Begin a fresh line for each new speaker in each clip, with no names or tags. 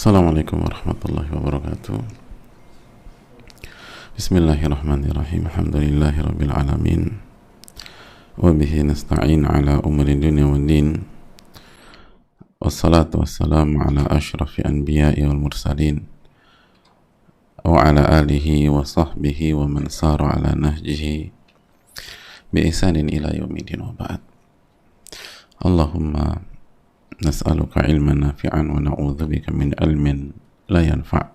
Assalamualaikum warahmatullahi wabarakatuh. Bismillahirrahmanirrahim. Alhamdulillahi rabbil alamin. Wa bihi nasta'in ala umuri dunya wad din. Wassalatu wassalamu ala asyrafil anbiya'i wal mursalin wa ala alihi wa sahbihi wa man sara ala nahjihi bi ihsanin ila yaumil wa ba'd. Allahumma nas'aluka ilman nafi'an wa na'udzubika min ilmin la yanfa'.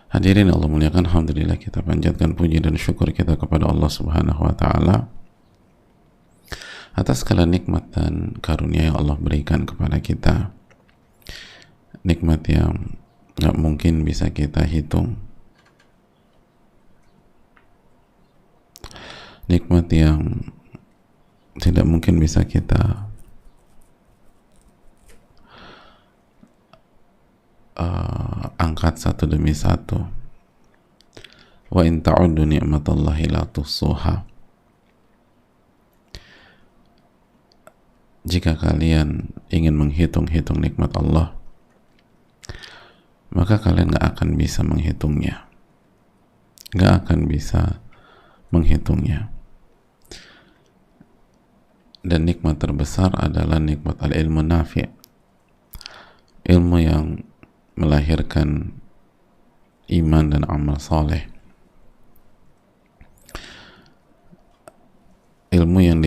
Hadirin Allah muliakan, alhamdulillah kita panjatkan puji dan syukur kita kepada Allah Subhanahu wa taala atas segala nikmat dan karunia yang Allah berikan kepada kita. Nikmat yang gak mungkin bisa kita hitung. Nikmat yang tidak mungkin bisa kita angkat satu demi satu. Wa in ta'uddu ni'matallahi la tuhsuha. Jika kalian ingin menghitung-hitung nikmat Allah, maka kalian gak akan bisa menghitungnya. Gak akan bisa menghitungnya. Dan nikmat terbesar adalah nikmat al-ilmu nafi', ilmu yang melahirkan iman dan amal soleh, ilmu yang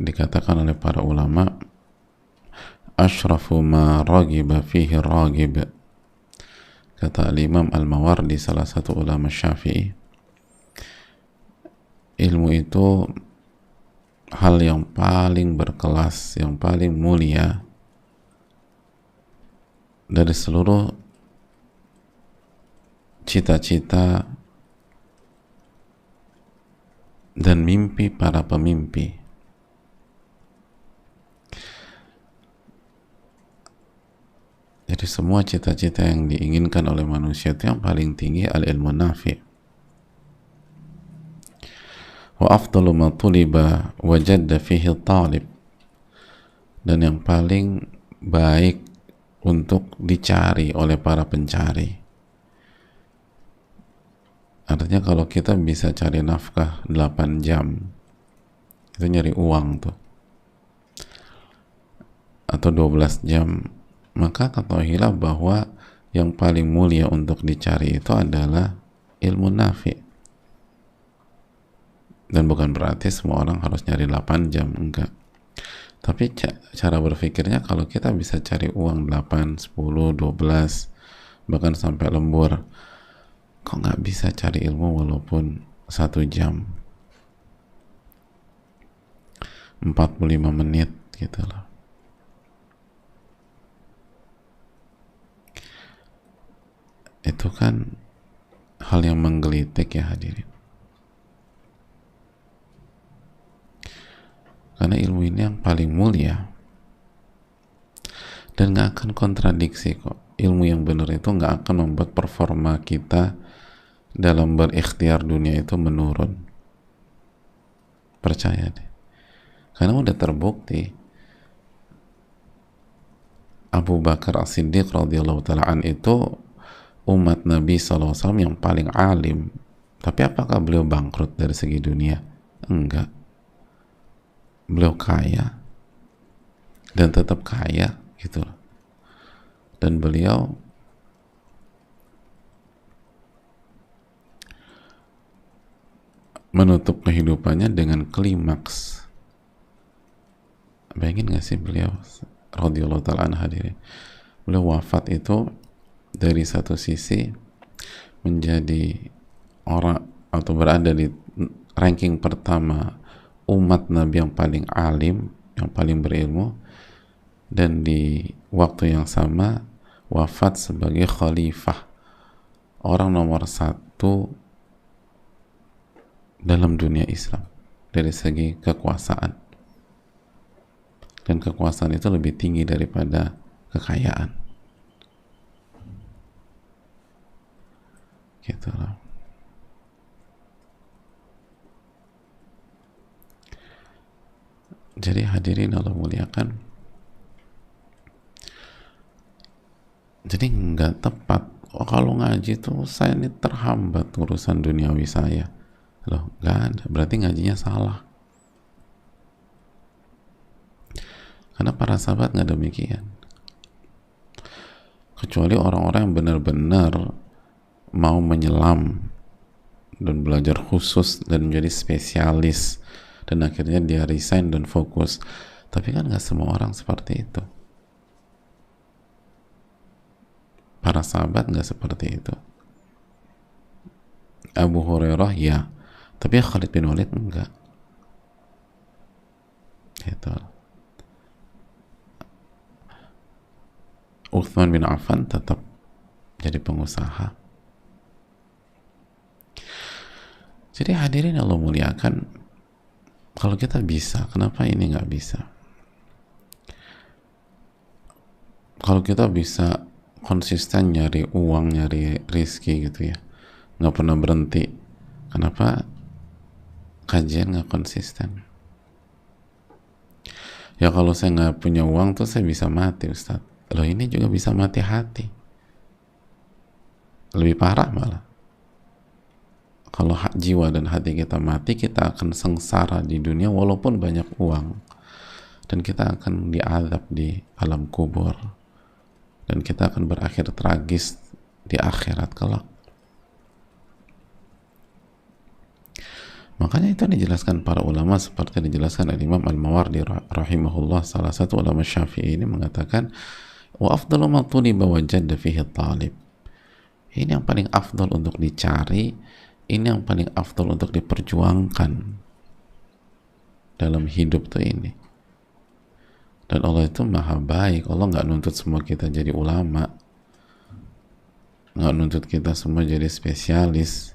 dikatakan oleh para ulama asyrafu ma ragiba fihi ragib. Kata al-Imam Al-Mawardi, salah satu ulama Syafi'i, ilmu itu hal yang paling berkelas, yang paling mulia dari seluruh cita-cita dan mimpi para pemimpi. Jadi semua cita-cita yang diinginkan oleh manusia itu yang paling tinggi al-ilmu nafi'. Wa afdalu ma tuliba wa jadda fihi talib. Dan yang paling baik untuk dicari oleh para pencari. Artinya kalau kita bisa cari nafkah 8 jam, itu nyari uang tuh, atau 12 jam, maka ketahuilah bahwa yang paling mulia untuk dicari itu adalah ilmu nafi'. Dan bukan berarti semua orang harus nyari 8 jam, enggak. Tapi cara berpikirnya, kalau kita bisa cari uang 8, 10, 12, bahkan sampai lembur, kok nggak bisa cari ilmu walaupun 1 jam, 45 menit gitu loh. Itu kan hal yang menggelitik ya hadirin. Karena ilmu ini yang paling mulia dan gak akan kontradiksi kok. Ilmu yang benar itu gak akan membuat performa kita dalam berikhtiar dunia itu menurun. Percaya deh. Karena udah terbukti Abu Bakar As-Siddiq radhiyallahu ta'ala an itu umat Nabi SAW yang paling alim. Tapi apakah beliau bangkrut dari segi dunia? Enggak. Beliau kaya dan tetap kaya gitu loh. Dan beliau menutup kehidupannya dengan klimaks. Bayangin gak sih beliau radhiyallahu ta'ala anhu hadirin, beliau wafat itu dari satu sisi menjadi orang atau berada di ranking pertama umat Nabi yang paling alim, yang paling berilmu, dan di waktu yang sama wafat sebagai khalifah, orang nomor 1 dalam dunia Islam dari segi kekuasaan. Dan kekuasaan itu lebih tinggi daripada kekayaan. Gitu loh. Jadi hadirin Allah muliakan, Jadi nggak tepat. Oh, kalau ngaji tuh saya ini terhambat urusan duniawi saya. Loh, nggak ada. Berarti ngajinya salah. Karena para sahabat nggak demikian. Kecuali orang-orang yang benar-benar mau menyelam dan belajar khusus dan menjadi spesialis, dan akhirnya dia resign dan fokus. Tapi kan nggak semua orang seperti itu. Para sahabat nggak seperti itu. Abu Hurairah ya, tapi Khalid bin Walid enggak. Gitu. Uthman bin Affan tetap jadi pengusaha. Jadi hadirin Allah muliakan, kalau kita bisa, kenapa ini nggak bisa? Kalau kita bisa konsisten nyari uang, nyari rizki gitu ya, nggak pernah berhenti, kenapa kajian nggak konsisten? Ya kalau saya nggak punya uang tuh saya bisa mati, Ustadz. Loh, ini juga bisa mati hati, lebih parah malah. Kalau jiwa dan hati kita mati, kita akan sengsara di dunia walaupun banyak uang, dan kita akan diazab di alam kubur, dan kita akan berakhir tragis di akhirat kelak. Makanya itu dijelaskan para ulama, seperti dijelaskan oleh Imam Al-Mawardi rahimahullah, salah satu ulama Syafi'i ini mengatakan, wa afdalu ma tuliba wa jadda fihi talib. Ini yang paling afdal untuk dicari, ini yang paling afdal untuk diperjuangkan dalam hidup tuh ini. Dan Allah itu maha baik. Allah nggak nuntut semua kita jadi ulama, nggak nuntut kita semua jadi spesialis,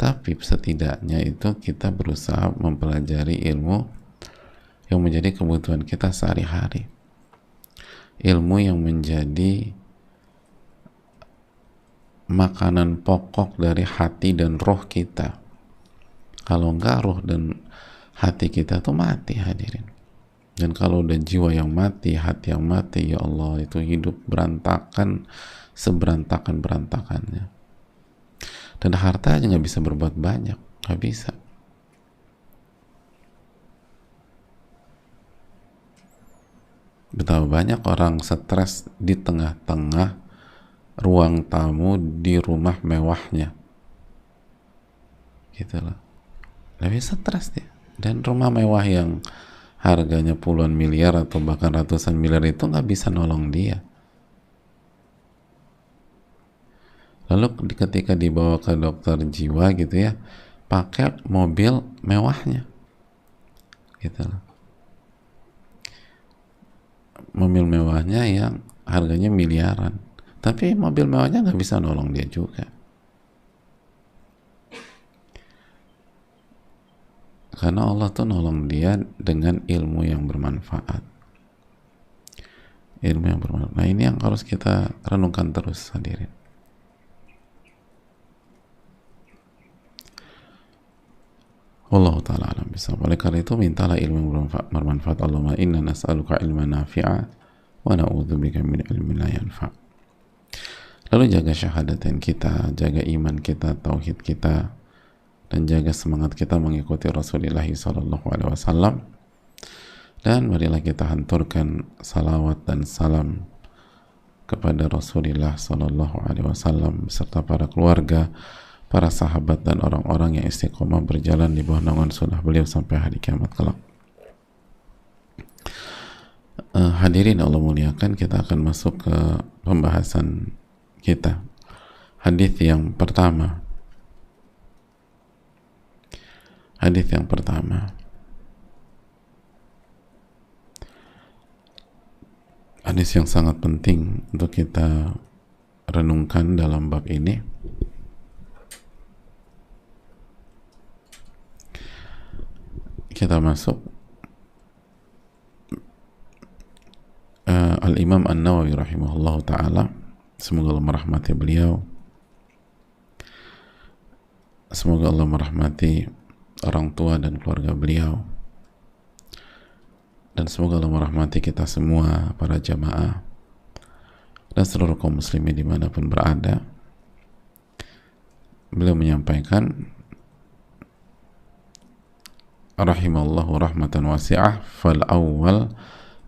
tapi setidaknya itu kita berusaha mempelajari ilmu yang menjadi kebutuhan kita sehari-hari, ilmu yang menjadi makanan pokok dari hati dan roh kita. Kalau enggak, roh dan hati kita tuh mati, hadirin. Dan kalau udah jiwa yang mati, hati yang mati, ya Allah, itu hidup berantakan, seberantakan-berantakannya. Dan harta aja nggak bisa berbuat banyak, nggak bisa. Betapa banyak orang stres di tengah-tengah ruang tamu di rumah mewahnya, gitu loh. Lebih stres dia. Dan rumah mewah yang harganya puluhan miliar atau bahkan ratusan miliar itu nggak bisa nolong dia. Lalu ketika dibawa ke dokter jiwa gitu ya, pakai mobil mewahnya, gitu loh. Mobil mewahnya yang harganya miliaran, tapi mobil mewahnya nggak bisa nolong dia juga. Karena Allah tuh nolong dia dengan ilmu yang bermanfaat. Ilmu yang bermanfaat. Nah, ini yang harus kita renungkan terus, hadirin. Wallahu ta'ala alam bisawab. Oleh karena itu, mintalah ilmu yang bermanfaat. Allahumma inna nas'aluka ilman nafi'a wa na'udzubika min ilmin la yanfa'. Lalu jaga syahadatain kita, jaga iman kita, tauhid kita, dan jaga semangat kita mengikuti Rasulullah SAW. Dan marilah kita hanturkan salawat dan salam kepada Rasulullah SAW beserta para keluarga, para sahabat, dan orang-orang yang istiqomah berjalan di bawah naungan sunnah beliau sampai hari kiamat kelak. Hadirin Allah muliakan, kita akan masuk ke pembahasan kita. Hadis yang pertama. Hadis yang pertama. Hadis yang sangat penting untuk kita renungkan dalam bab ini. Kita masuk Al-Imam An-Nawawi rahimahullah ta'ala, semoga Allah merahmati beliau, semoga Allah merahmati orang tua dan keluarga beliau, dan semoga Allah merahmati kita semua para jamaah, dan seluruh kaum muslimin dimanapun berada. Beliau menyampaikan, rahimallahu rahmatan wasi'ah, fal awwal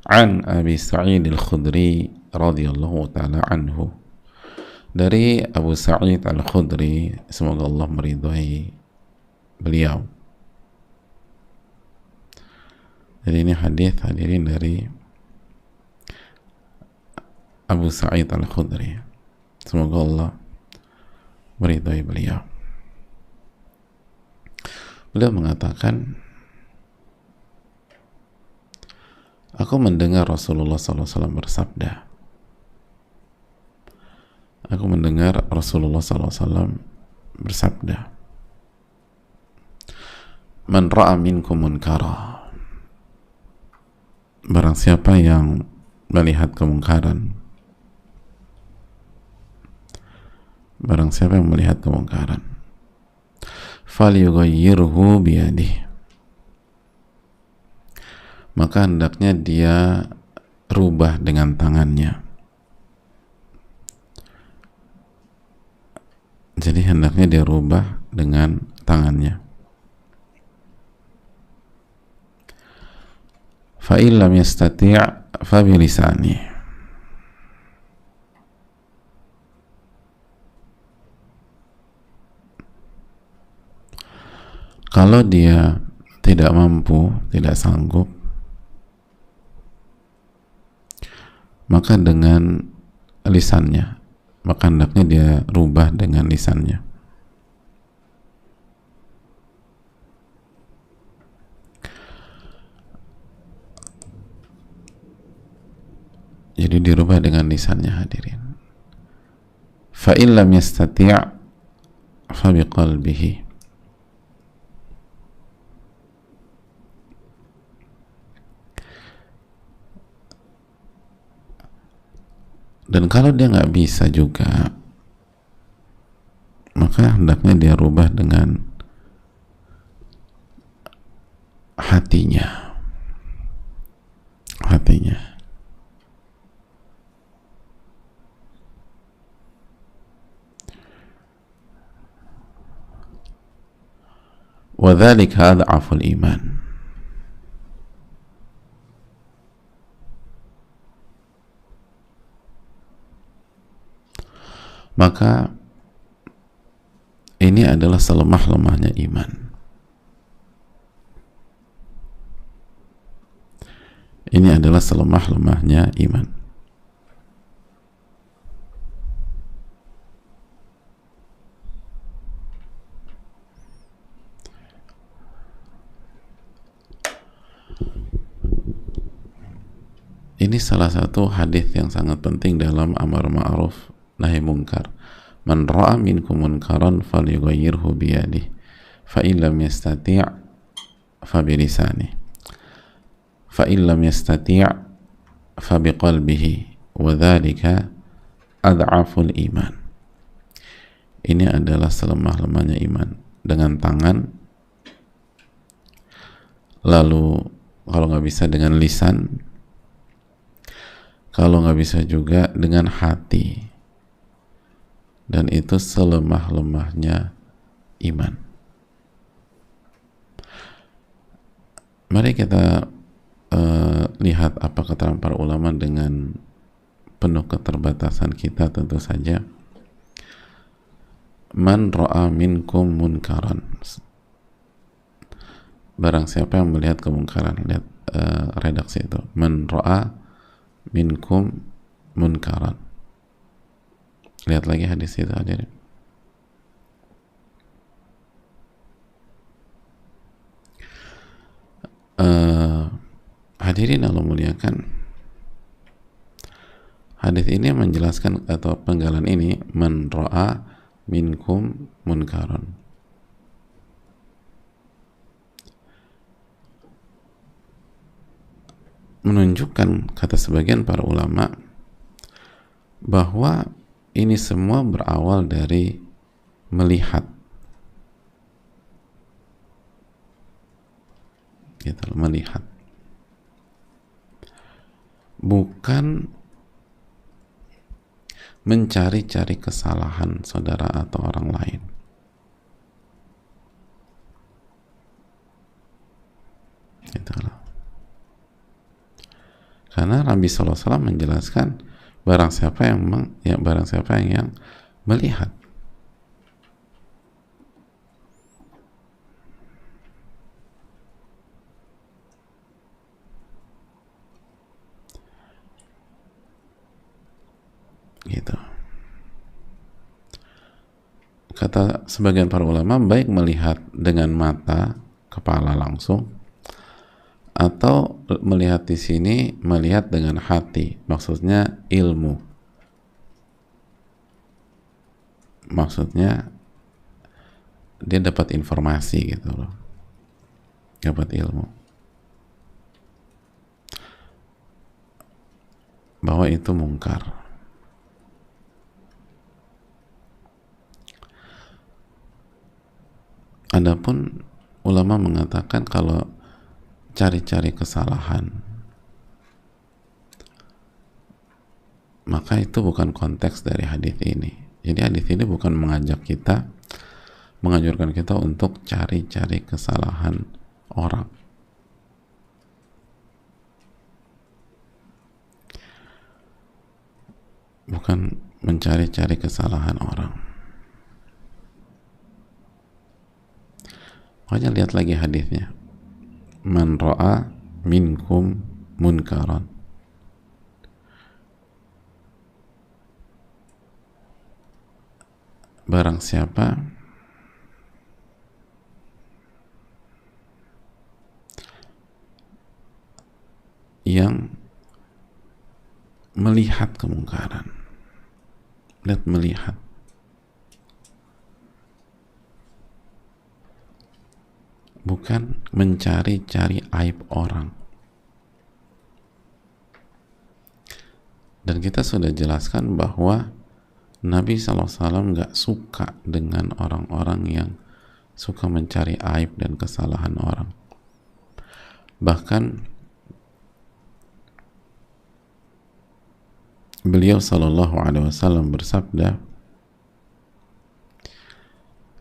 an Abi Sa'id al-Khudri radhiyallahu ta'ala anhu, dari Abu Sa'id al-Khudri, semoga Allah meridhai beliau. Jadi ini hadis hadirin dari Abu Sa'id al-Khudri, semoga Allah meridhai beliau. Beliau mengatakan, aku mendengar Rasulullah SAW bersabda. Aku mendengar Rasulullah SAW bersabda, man ra'a minkum munkara, barang siapa yang melihat kemungkaran, barang siapa yang melihat kemungkaran, falyughayyirhu biyadihi, maka hendaknya dia rubah dengan tangannya. Jadi hendaknya dia rubah dengan tangannya. Fa in lam yastati' fa bi lisanihi, kalau dia tidak mampu, tidak sanggup, maka dengan lisannya, maka hendaknya dia rubah dengan lisannya. Jadi dirubah dengan lisannya, hadirin. Fa in lam yastati' fa biqalbihi, dan kalau dia nggak bisa juga, maka hendaknya dia rubah dengan hatinya. Wa dzalika adhaful iman. Maka ini adalah selemah-lemahnya iman. Ini adalah selemah-lemahnya iman. Ini salah satu hadis yang sangat penting dalam amar ma'ruf nahi munkar. Man ra'a minkum munkaran falyughayyirhu biyadihi, fa in lam yastati' fa bilisanihi, fa in lam yastati' fa biqalbihi, wa dzalika adhaful iman. Ini adalah selemah-lemahnya iman. Dengan tangan, lalu kalau nggak bisa dengan lisan, kalau nggak bisa juga dengan hati, dan itu selemah-lemahnya iman. Mari kita lihat apa keterangan para ulama dengan penuh keterbatasan kita tentu saja. Man ra'a minkum munkaran, barang siapa yang melihat kemungkaran. Lihat redaksi itu, man ra'a minkum munkaran. Lihat lagi hadis itu, hadirin. Hadirin Allah muliakan, hadis ini menjelaskan, atau penggalan ini, man ra'a minkum munkaran, menunjukkan, kata sebagian para ulama, bahwa ini semua berawal dari melihat, gitu, melihat, bukan mencari-cari kesalahan saudara atau orang lain. Itulah. Karena Nabi SAW menjelaskan barang siapa yang melihat. Gitu. Kata sebagian para ulama, baik melihat dengan mata kepala langsung atau melihat di sini melihat dengan hati, maksudnya ilmu. Maksudnya dia dapat informasi gitu loh. Dapat ilmu. Bahwa itu mungkar. Adapun ulama mengatakan kalau cari-cari kesalahan, maka itu bukan konteks dari hadis ini. Jadi hadis ini bukan menganjurkan kita untuk cari-cari kesalahan orang. Bukan mencari-cari kesalahan orang. Makanya lihat lagi hadisnya. Man ra'a minkum munkaran. Barang siapa yang melihat kemungkaran. Melihat. Bukan mencari-cari aib orang. Dan kita sudah jelaskan bahwa Nabi SAW nggak suka dengan orang-orang yang suka mencari aib dan kesalahan orang. Bahkan beliau SAW bersabda,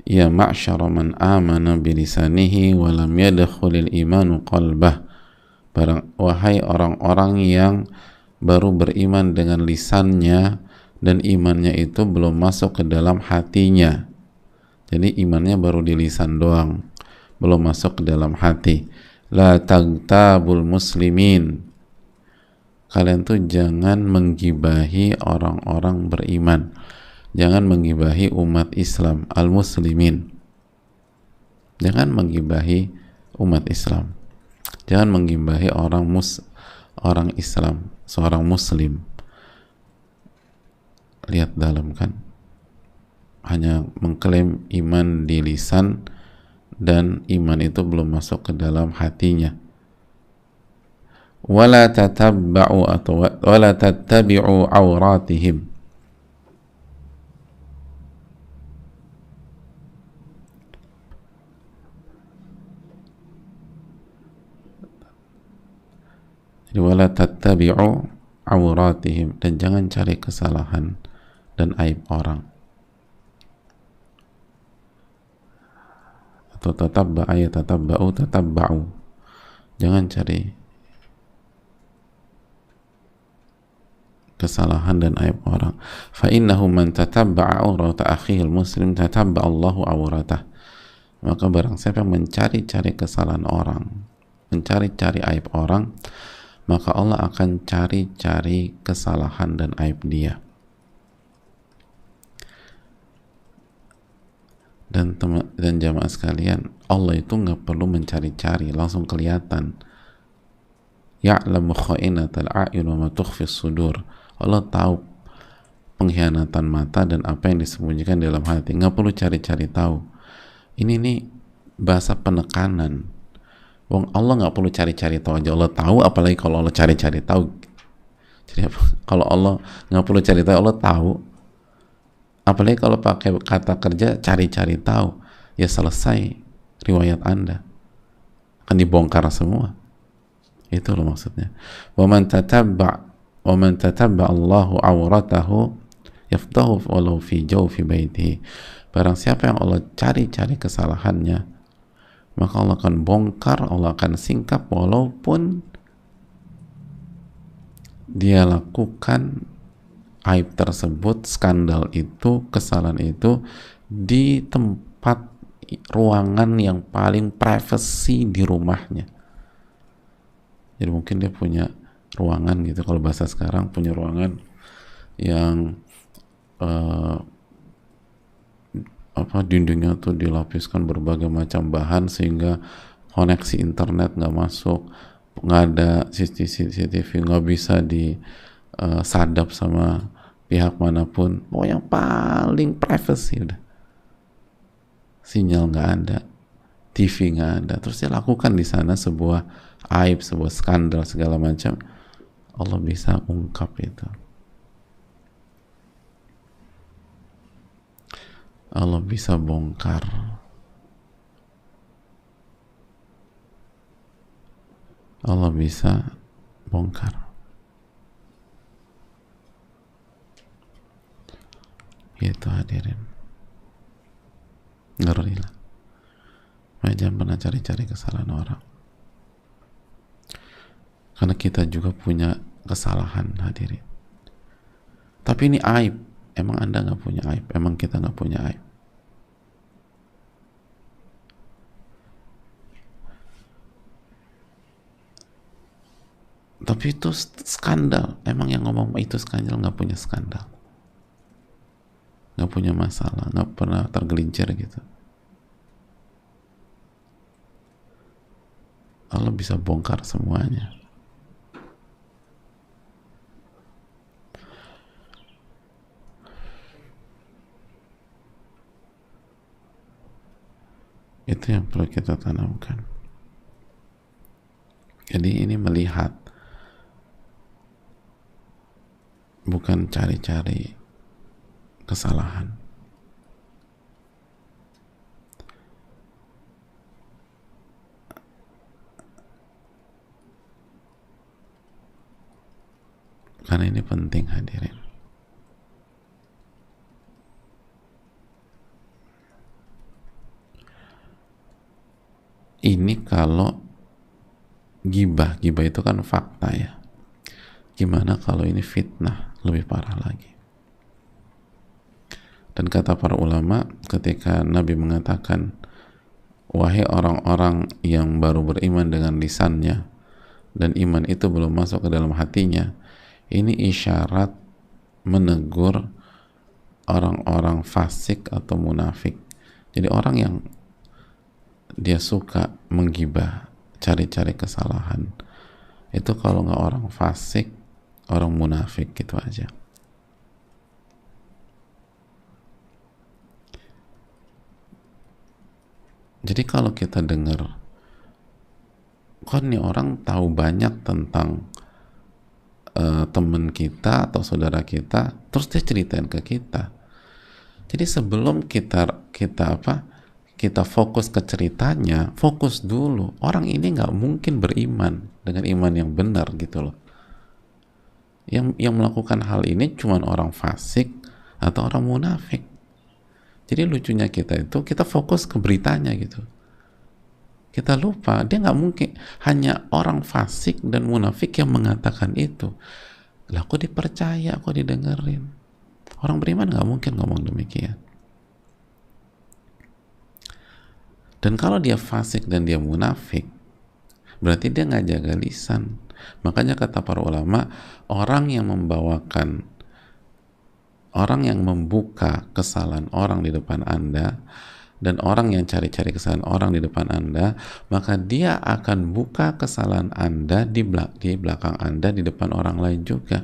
ya ma'syara man amana bilisanihi wa lam yadkhulil imanu qalbah. Wahai orang-orang yang baru beriman dengan lisannya dan imannya itu belum masuk ke dalam hatinya. Jadi imannya baru di lisan doang, belum masuk ke dalam hati. La tagtabul muslimin. Kalian tuh jangan menggibahi orang-orang beriman. Jangan menggibahi umat Islam, al-muslimin. Jangan menggibahi umat Islam. Jangan menggibahi orang Islam, seorang muslim. Lihat dalam kan. Hanya mengklaim iman di lisan dan iman itu belum masuk ke dalam hatinya. Wala tattabi'u awratihim. Wala tattabi'u awratihim, dan jangan cari kesalahan dan aib orang. Atau tatabba'u, jangan cari kesalahan dan aib orang. Fa innahu man tatabba'a awrata akhihil muslim tatabba'a Allahu awratah. Maka barang siapa yang mencari-cari kesalahan orang, mencari-cari aib orang, maka Allah akan cari-cari kesalahan dan aib dia. Dan jamaah sekalian, Allah itu nggak perlu mencari-cari, langsung kelihatan. Ya'lamu kha'inatal a'yun wa ma tukhfis sudur. Allah tahu pengkhianatan mata dan apa yang disembunyikan dalam hati. Nggak perlu cari-cari tahu. Ini nih bahasa penekanan. Wong Allah nggak perlu cari-cari tahu aja Allah tahu, apalagi kalau Allah cari-cari tahu. Jadi kalau Allah nggak perlu cari tahu, Allah tahu. Apalagi kalau pakai kata kerja cari-cari tahu, ya selesai riwayat Anda akan dibongkar semua. Itu loh maksudnya. Wa man tatabba Allahu awratahu yafdahu walau fi jawfi baitihi. Barang siapa yang Allah cari-cari kesalahannya, maka Allah akan bongkar, Allah akan singkap, walaupun dia lakukan aib tersebut, skandal itu, kesalahan itu di tempat ruangan yang paling privacy di rumahnya. Jadi mungkin dia punya ruangan gitu, kalau bahasa sekarang punya ruangan yang dindingnya tuh dilapiskan berbagai macam bahan sehingga koneksi internet nggak masuk, nggak ada CCTV, nggak bisa disadap sama pihak manapun. Yang paling privacy udah, sinyal nggak ada, TV nggak ada, terus dia lakukan di sana sebuah aib, sebuah skandal segala macam. Allah bisa ungkap itu. Allah bisa bongkar. Allah bisa bongkar. Itu hadirin. Ngeri lah. Jangan pernah cari-cari kesalahan orang. Karena kita juga punya kesalahan, hadirin. Tapi ini aib. Emang Anda nggak punya aib? Emang kita nggak punya aib? Tapi itu skandal. Emang yang ngomong itu skandal nggak punya skandal, nggak punya masalah, nggak pernah tergelincir gitu. Allah bisa bongkar semuanya. Itu yang perlu kita tanamkan. Jadi ini melihat, bukan cari-cari kesalahan. Karena ini penting, hadirin. Ini kalau gibah itu kan fakta ya. Gimana kalau ini fitnah, lebih parah lagi. Dan kata para ulama, ketika Nabi mengatakan, wahai orang-orang yang baru beriman dengan lisannya dan iman itu belum masuk ke dalam hatinya, ini isyarat menegur orang-orang fasik atau munafik. Jadi orang yang dia suka menggibah, cari-cari kesalahan, itu kalau nggak orang fasik, orang munafik gitu aja. Jadi kalau kita dengar, kok nih orang tahu banyak tentang teman kita atau saudara kita, terus dia ceritain ke kita. Jadi sebelum kita fokus ke ceritanya, fokus dulu, orang ini nggak mungkin beriman dengan iman yang benar gitu loh. Yang melakukan hal ini cuma orang fasik atau orang munafik. Jadi lucunya kita itu, kita fokus ke beritanya gitu. Kita lupa, dia nggak mungkin, hanya orang fasik dan munafik yang mengatakan itu. Lah kok dipercaya, kok didengerin? Orang beriman nggak mungkin ngomong demikian. Dan kalau dia fasik dan dia munafik, berarti dia nggak jaga lisan. Makanya kata para ulama, orang yang membuka kesalahan orang di depan Anda, dan orang yang cari-cari kesalahan orang di depan Anda, maka dia akan buka kesalahan Anda di belakang Anda, di depan orang lain juga.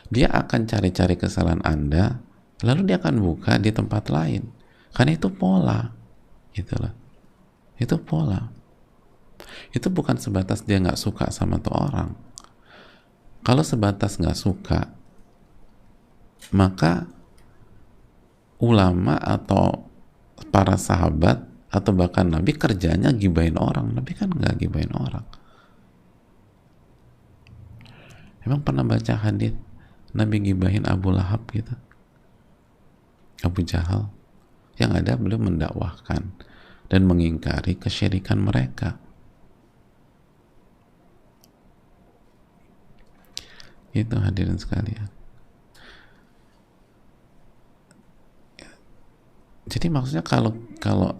Dia akan cari-cari kesalahan Anda, lalu dia akan buka di tempat lain. Karena itu pola. Itulah. Itu pola. Itu bukan sebatas dia nggak suka sama tuh orang. Kalau sebatas nggak suka, maka ulama atau para sahabat atau bahkan Nabi kerjanya gibahin orang. Nabi kan nggak gibahin orang. Emang pernah baca hadis Nabi gibahin Abu Lahab gitu? Abu Jahal, yang ada beliau mendakwahkan dan mengingkari kesyirikan mereka. Itu hadirin sekalian. Jadi maksudnya kalau kalau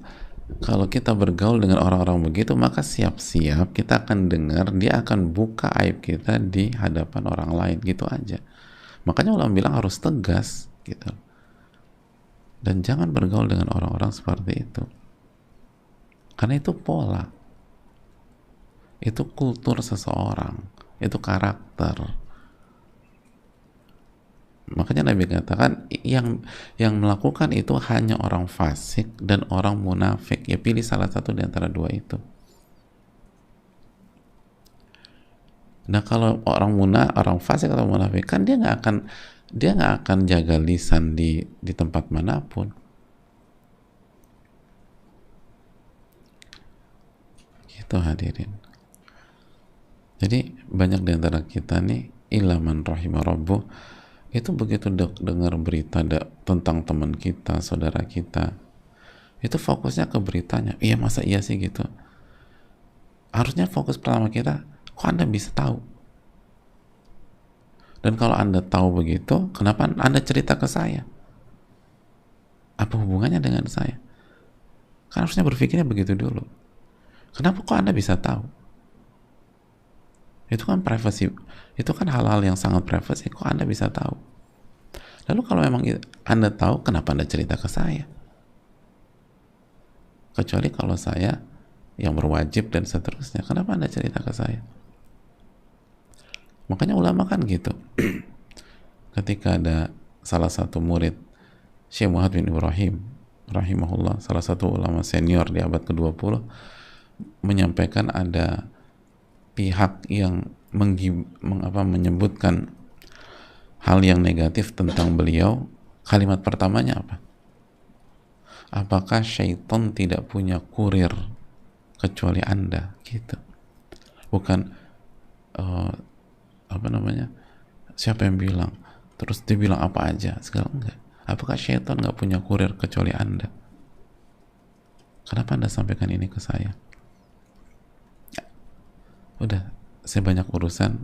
kalau kita bergaul dengan orang-orang begitu, maka siap-siap kita akan dengar dia akan buka aib kita di hadapan orang lain, gitu aja. Makanya ulama bilang harus tegas gitu. Dan jangan bergaul dengan orang-orang seperti itu. Karena itu pola. Itu kultur seseorang, itu karakter. Makanya Nabi katakan yang melakukan itu hanya orang fasik dan orang munafik. Ya pilih salah satu di antara dua itu. Nah kalau orang fasik atau munafik kan dia nggak akan jaga lisan di tempat manapun. Gitu hadirin. Jadi banyak di antara kita nih ilaman rahimah rabbuh itu begitu dengar berita tentang teman kita, saudara kita, itu fokusnya ke beritanya. Iya, masa iya sih gitu. Harusnya fokus pertama kita, kok Anda bisa tahu? Dan kalau Anda tahu begitu, kenapa Anda cerita ke saya? Apa hubungannya dengan saya? Kan harusnya berpikirnya begitu dulu. Kenapa kok Anda bisa tahu? Itu kan privasi, itu kan hal-hal yang sangat privasi, kok Anda bisa tahu? Lalu kalau memang Anda tahu, kenapa Anda cerita ke saya? Kecuali kalau saya yang berwajib dan seterusnya, kenapa Anda cerita ke saya? Makanya ulama kan gitu. Ketika ada salah satu murid Syekh Muhammad bin Ibrahim rahimahullah, salah satu ulama senior di abad ke-20, menyampaikan ada pihak yang menyebutkan hal yang negatif tentang beliau. Kalimat pertamanya apa? Apakah syaitan tidak punya kurir kecuali Anda? Gitu. Bukan siapa yang bilang, terus dia bilang apa aja, segala enggak. Apakah syaitan nggak punya kurir kecuali Anda? Kenapa Anda sampaikan ini ke saya? Udah, saya banyak urusan,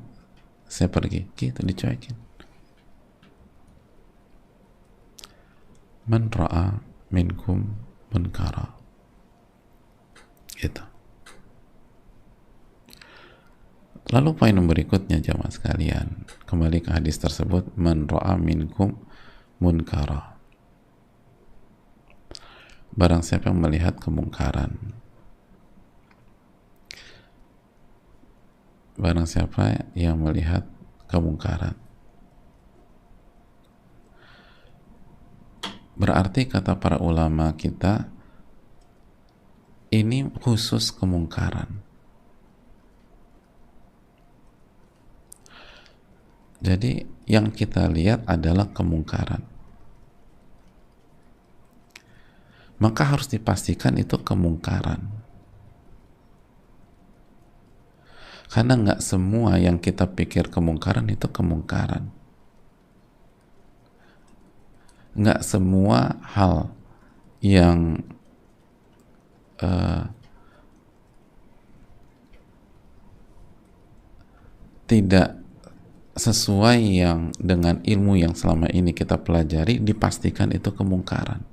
saya pergi. Gitu, dicuekin. Man ra'a minkum munkara. Gitu. Lalu poin berikutnya jamaah sekalian, kembali ke hadis tersebut, man ra'a minkum munkara. Barang siapa yang melihat kemungkaran, barang siapa yang melihat kemungkaran, berarti kata para ulama kita ini khusus kemungkaran. Jadi yang kita lihat adalah kemungkaran, maka harus dipastikan itu kemungkaran, karena nggak semua yang kita pikir kemungkaran itu kemungkaran. Nggak semua hal yang tidak sesuai yang dengan ilmu yang selama ini kita pelajari dipastikan itu kemungkaran.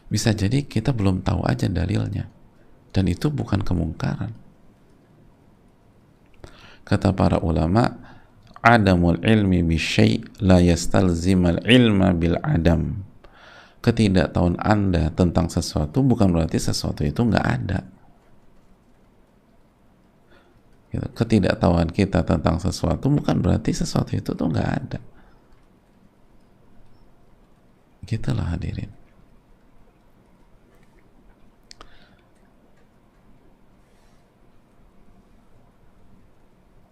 Bisa jadi kita belum tahu aja dalilnya, dan itu bukan kemungkaran. Kata para ulama, adamul ilmi bisyai' la yastalzimal ilma bil adam. Ketidaktahuan Anda tentang sesuatu bukan berarti sesuatu itu nggak ada. Ketidaktahuan kita tentang sesuatu bukan berarti sesuatu itu tuh nggak ada. Gitulah hadirin.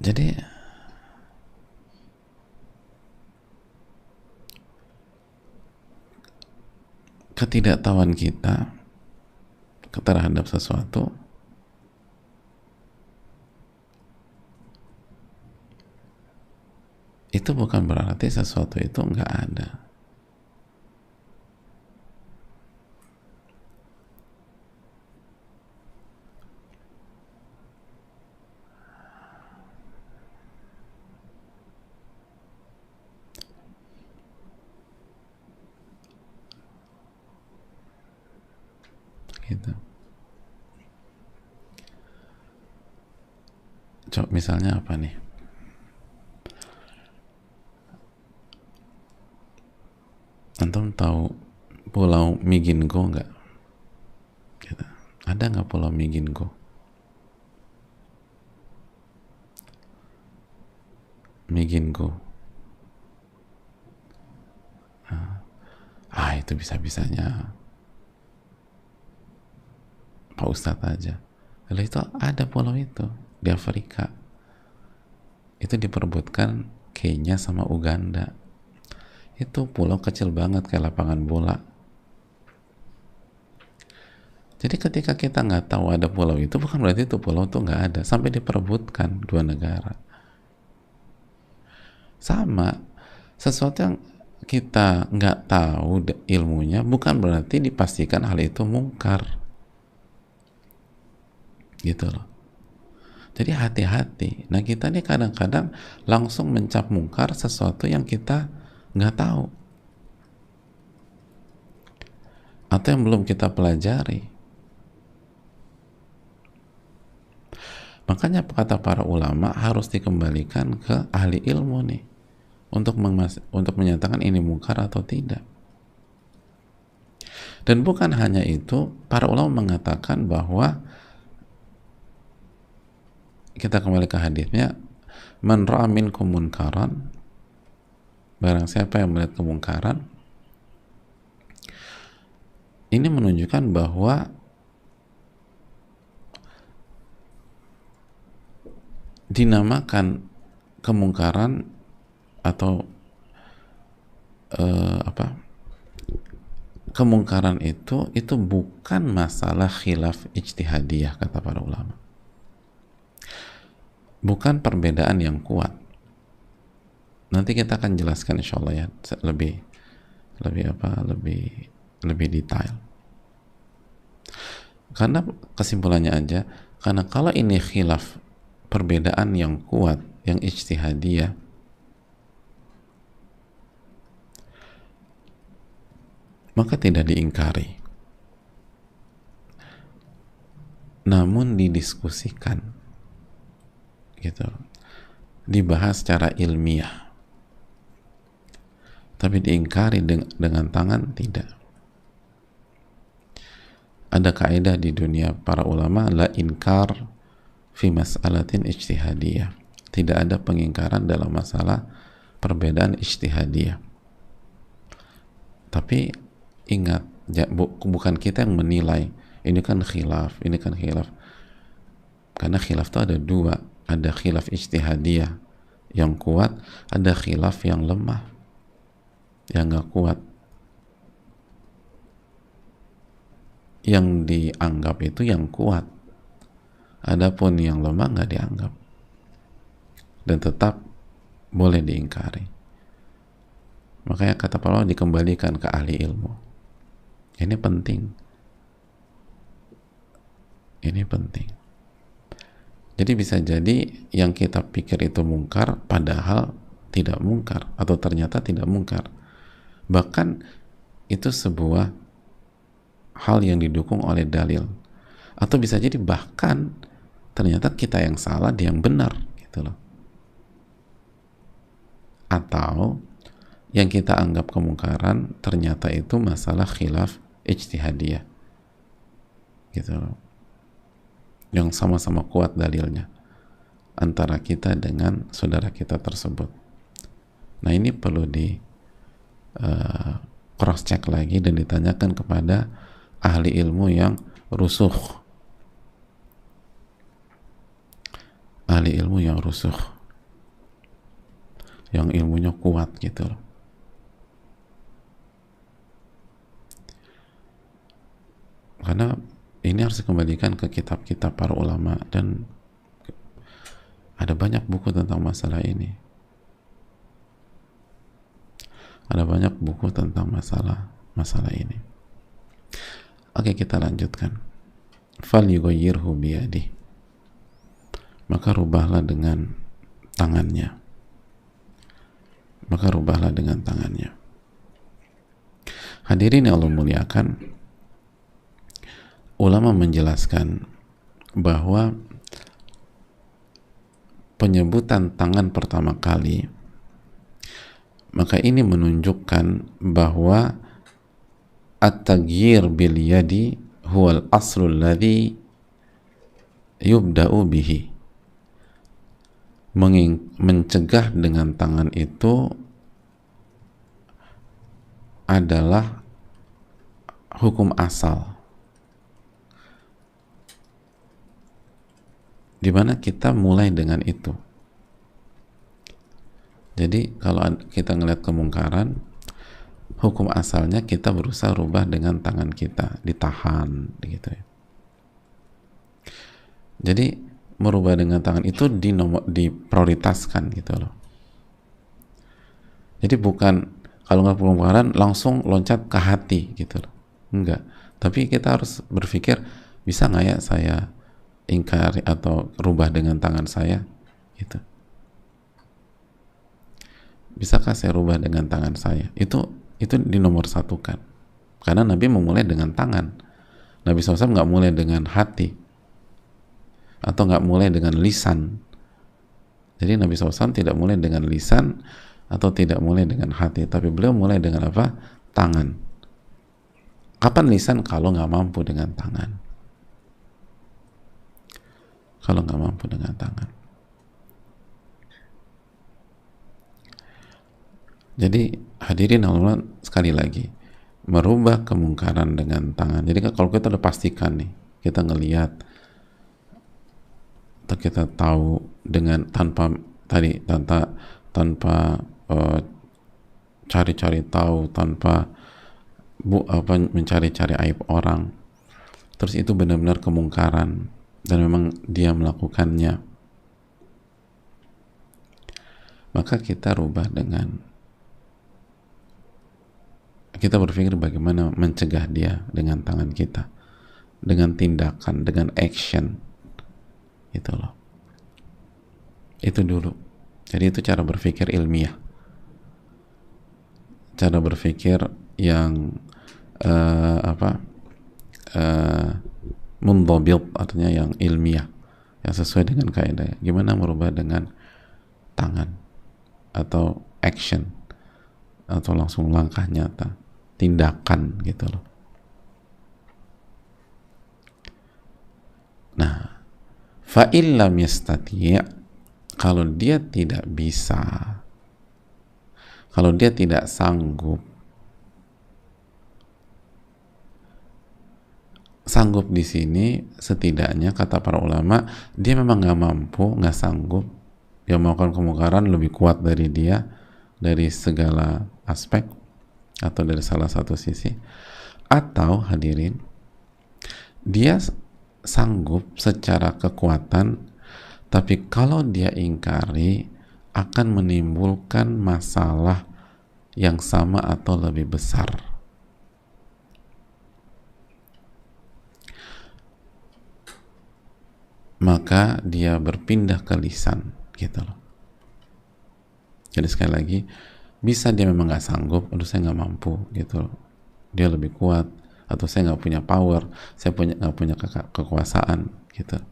Jadi ketidaktahuan kita terhadap sesuatu itu bukan berarti sesuatu itu nggak ada. gitu. Coba misalnya apa nih? Antum tahu Pulau Migingo nggak? Gitu. Ada nggak Pulau Migingo? Migingo. Itu bisa-bisanya Pak Ustadz aja. Lalu itu ada pulau itu di Afrika. Itu diperebutkan Kenya sama Uganda. Itu pulau kecil banget kayak lapangan bola. Jadi ketika kita nggak tahu ada pulau itu, bukan berarti itu pulau tuh nggak ada. Sampai diperebutkan dua negara. Sama, sesuatu yang kita nggak tahu ilmunya bukan berarti dipastikan hal itu mungkar. Gitu loh. Jadi hati-hati. Nah kita nih kadang-kadang langsung mencap mungkar sesuatu yang kita nggak tahu atau yang belum kita pelajari. Makanya kata para ulama harus dikembalikan ke ahli ilmu nih untuk menyatakan ini mungkar atau tidak. Dan bukan hanya itu, para ulama mengatakan bahwa kita kembali ke hadisnya, man ra'a minkum munkaran, barang siapa yang melihat kemungkaran, ini menunjukkan bahwa dinamakan kemungkaran atau kemungkaran itu bukan masalah khilaf ijtihadiyah kata para ulama, bukan perbedaan yang kuat. Nanti kita akan jelaskan insyaallah ya lebih detail. Karena kesimpulannya aja, karena kalau ini khilaf perbedaan yang kuat, yang ijtihadiyah, maka tidak diingkari, namun didiskusikan, gitu, dibahas secara ilmiah. Tapi diingkari dengan tangan tidak. Ada kaidah di dunia para ulama, la inkar fi mas'alatin ijtihadiyah. Tidak ada pengingkaran dalam masalah perbedaan ijtihadiyah. Tapi ingat, bukan kita yang menilai ini kan khilaf, ini kan khilaf. Karena khilaf itu ada dua, ada khilaf ijtihadiyah yang kuat, ada khilaf yang lemah, yang nggak kuat. Yang dianggap itu yang kuat, adapun yang lemah nggak dianggap dan tetap boleh diingkari. Makanya kata para ulama dikembalikan ke ahli ilmu. Ini penting. Ini penting. Jadi bisa jadi yang kita pikir itu mungkar padahal tidak mungkar, atau ternyata tidak mungkar. Bahkan itu sebuah hal yang didukung oleh dalil, atau bisa jadi bahkan ternyata kita yang salah, dia yang benar, gitu loh. Atau yang kita anggap kemungkaran ternyata itu masalah khilaf ijtihadiyah, gitu loh, yang sama-sama kuat dalilnya antara kita dengan saudara kita tersebut. Nah ini perlu di cross check lagi dan ditanyakan kepada ahli ilmu yang rusuh, ahli ilmu yang rusuh, yang ilmunya kuat, gitu loh. Karena ini harus dikembalikan ke kitab-kitab para ulama, dan ada banyak buku tentang masalah ini. Ada banyak buku tentang masalah ini. Oke, kita lanjutkan. Fal yughayyirhu biyadihi, maka rubahlah dengan tangannya. Maka rubahlah dengan tangannya. Hadirin yang Allah muliakan, ulama menjelaskan bahwa penyebutan tangan pertama kali, maka ini menunjukkan bahwa at-taghyir bil yadi huwal aslul ladzi yubda'u bihi. Mencegah dengan tangan itu adalah hukum asal, di mana kita mulai dengan itu. Jadi kalau kita ngelihat kemungkaran, hukum asalnya kita berusaha rubah dengan tangan kita, ditahan gitu ya. Jadi merubah dengan tangan itu diprioritaskan gitu loh. Jadi bukan kalau nggak kemungkaran langsung loncat ke hati gitu loh. Enggak. Tapi kita harus berpikir, bisa nggak ya saya ingkari atau rubah dengan tangan saya gitu. Bisakah saya rubah dengan tangan saya? Itu dinomorsatukan. Karena Nabi memulai dengan tangan. Nabi SAW nggak mulai dengan hati atau nggak mulai dengan lisan. Jadi Nabi SAW tidak mulai dengan lisan atau tidak mulai dengan hati, tapi beliau mulai dengan apa? Tangan. Kapan lisan? Kalau nggak mampu dengan tangan. Kalau nggak mampu dengan tangan. Jadi hadirin Allah, sekali lagi, merubah kemungkaran dengan tangan. Jadi kalau kita udah pastikan nih, kita ngelihat atau kita tahu dengan tanpa cari-cari tahu, tanpa mencari-cari aib orang, terus itu benar-benar kemungkaran dan memang dia melakukannya, maka kita rubah kita berpikir bagaimana mencegah dia dengan tangan kita, dengan tindakan, dengan action, itu loh. Itu dulu. Jadi itu cara berpikir ilmiah, cara berpikir yang mundhabit, artinya yang ilmiah, yang sesuai dengan kaidah. Gimana merubah dengan tangan atau action atau langsung langkah nyata, tindakan gitu loh. Nah, fa illam yastati', kalau dia tidak bisa, kalau dia tidak sanggup di sini setidaknya kata para ulama, dia memang nggak mampu, nggak sanggup, yang melakukan kemungkaran lebih kuat dari dia dari segala aspek atau dari salah satu sisi, atau hadirin dia sanggup secara kekuatan, tapi kalau dia ingkari akan menimbulkan masalah yang sama atau lebih besar. Maka dia berpindah ke lisan gitu loh. Jadi sekali lagi, bisa dia memang nggak sanggup, aduh saya nggak mampu gitu loh. Dia lebih kuat, atau saya nggak punya power, saya nggak punya kekuasaan gitu.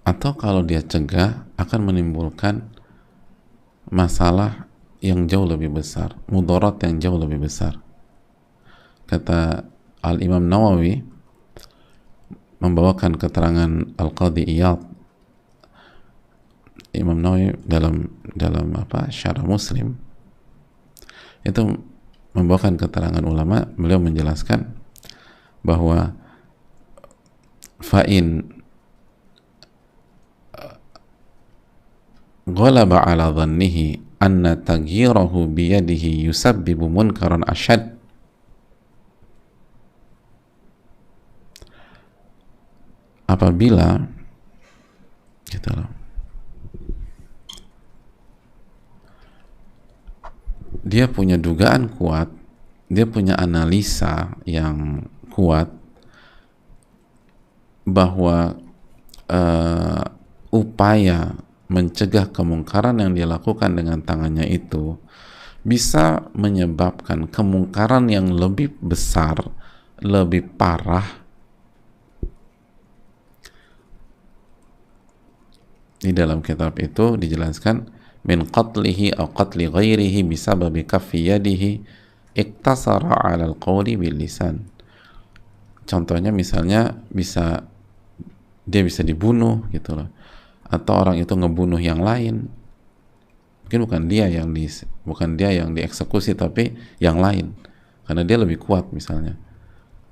Atau kalau dia cegah akan menimbulkan masalah yang jauh lebih besar, mudarat yang jauh lebih besar. Kata Al-Imam Nawawi membawakan keterangan Al-Qadhi Iyad, Imam Nawawi dalam Syarah Muslim itu membawakan keterangan ulama. Beliau menjelaskan bahwa fa'in ghalaba ala dhannihi anna taghirahu biyadihi yusabbibu munkaran ashad, apabila gitu loh, dia punya dugaan kuat, dia punya analisa yang kuat bahwa upaya mencegah kemungkaran yang dia lakukan dengan tangannya itu bisa menyebabkan kemungkaran yang lebih besar, lebih parah. Di dalam kitab itu dijelaskan min qatlihi aw qatli ghairihi bisababi kaffi yadihi iktasara 'ala al-qawli bil lisan. Contohnya misalnya dia bisa dibunuh gitu loh. Atau orang itu ngebunuh yang lain. Mungkin bukan dia yang dieksekusi tapi yang lain. Karena dia lebih kuat misalnya.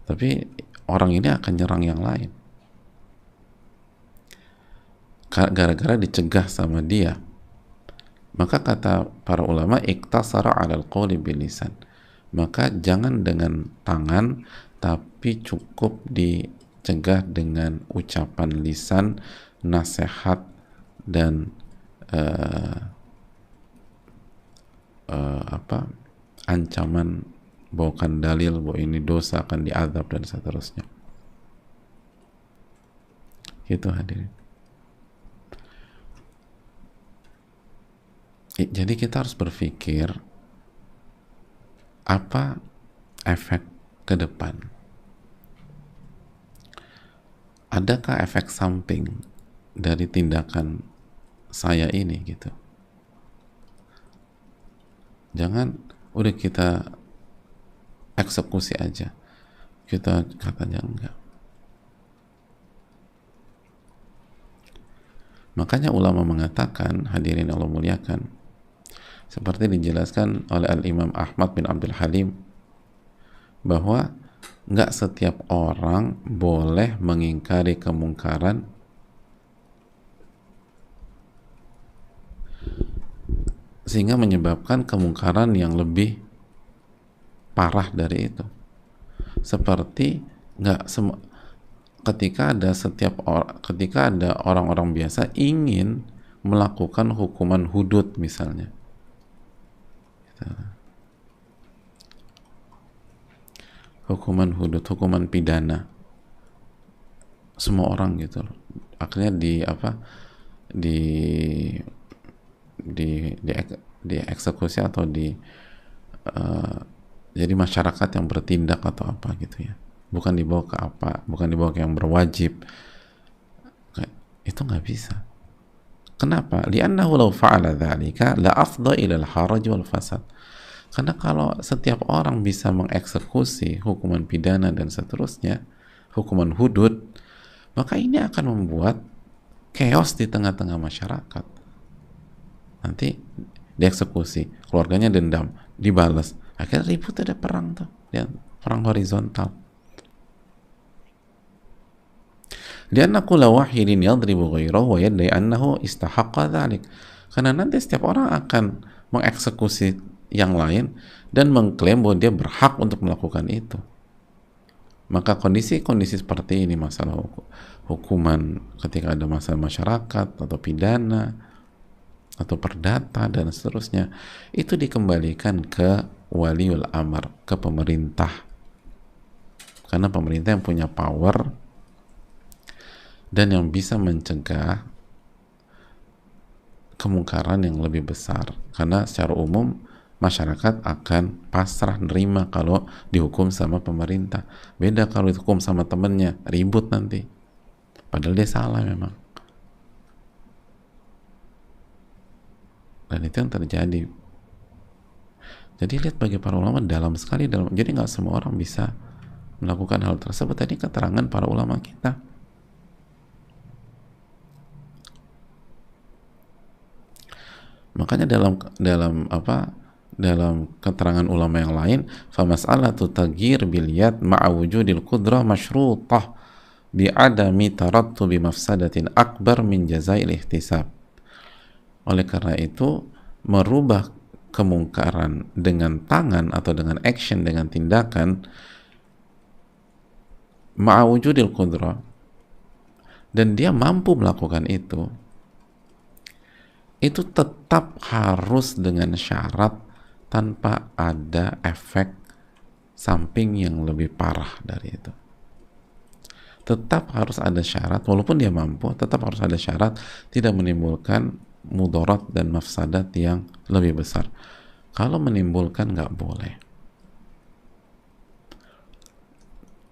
Tapi orang ini akan nyerang yang lain. Gara-gara dicegah sama dia. Maka kata para ulama iktasara 'alal qawli bil lisan. Maka jangan dengan tangan, tapi cukup dicegah dengan ucapan lisan, nasihat, dan ancaman, bawakan dalil bahwa ini dosa, akan diazab dan seterusnya. Itu hadirin. Jadi kita harus berpikir apa efek ke depan. Adakah efek samping dari tindakan saya ini gitu? Jangan udah kita eksekusi aja. Kita katanya enggak. Makanya ulama mengatakan, hadirin Allah muliakan, seperti dijelaskan oleh Al-Imam Ahmad bin Abdul Halim, bahwa nggak setiap orang boleh mengingkari kemungkaran sehingga menyebabkan kemungkaran yang lebih parah dari itu. Seperti ketika ada orang-orang biasa ingin melakukan hukuman hudud misalnya, hukuman hudud, hukuman pidana, semua orang gitu loh. Akhirnya dieksekusi atau jadi masyarakat yang bertindak atau apa gitu ya, bukan dibawa ke yang berwajib. Itu nggak bisa. Kenapa? Li'annahu law fa'ala dzalika la afdha ila al-haraj wal fasad. Karena kalau setiap orang bisa mengeksekusi hukuman pidana dan seterusnya, hukuman hudud, maka ini akan membuat chaos di tengah-tengah masyarakat. Nanti dieksekusi, keluarganya dendam, dibalas, akhirnya ribut, ada perang tuh, ya, perang horizontal. Lianna kulla wahidin yadribu ghairahu wa yadai annahu istahaqqa dzalik. Karena nanti setiap orang akan mengeksekusi yang lain dan mengklaim bahwa dia berhak untuk melakukan itu. Maka kondisi-kondisi seperti ini, masalah hukuman ketika ada masalah masyarakat atau pidana atau perdata dan seterusnya, itu dikembalikan ke waliul amr, ke pemerintah. Karena pemerintah yang punya power dan yang bisa mencegah kemungkaran yang lebih besar. Karena secara umum masyarakat akan pasrah nerima kalau dihukum sama pemerintah. Beda kalau dihukum sama temennya, ribut nanti, padahal dia salah memang. Dan itu yang terjadi. Jadi lihat bagi para ulama dalam sekali, jadi nggak semua orang bisa melakukan hal tersebut. Tadi keterangan para ulama kita. Makanya dalam keterangan ulama yang lain, fa mas'alatu taghyir bil yad ma'a wujudil qudrah masyrutah bi adami tarattubi mafsadatin akbar min jazail ihtisab. Oleh karena itu, merubah kemungkaran dengan tangan atau dengan action, dengan tindakan, ma'a wujudil qudrah, dan dia mampu melakukan itu tetap harus dengan syarat tanpa ada efek samping yang lebih parah dari itu. Tetap harus ada syarat, walaupun dia mampu, tetap harus ada syarat tidak menimbulkan mudarat dan mafsadat yang lebih besar. Kalau menimbulkan nggak boleh.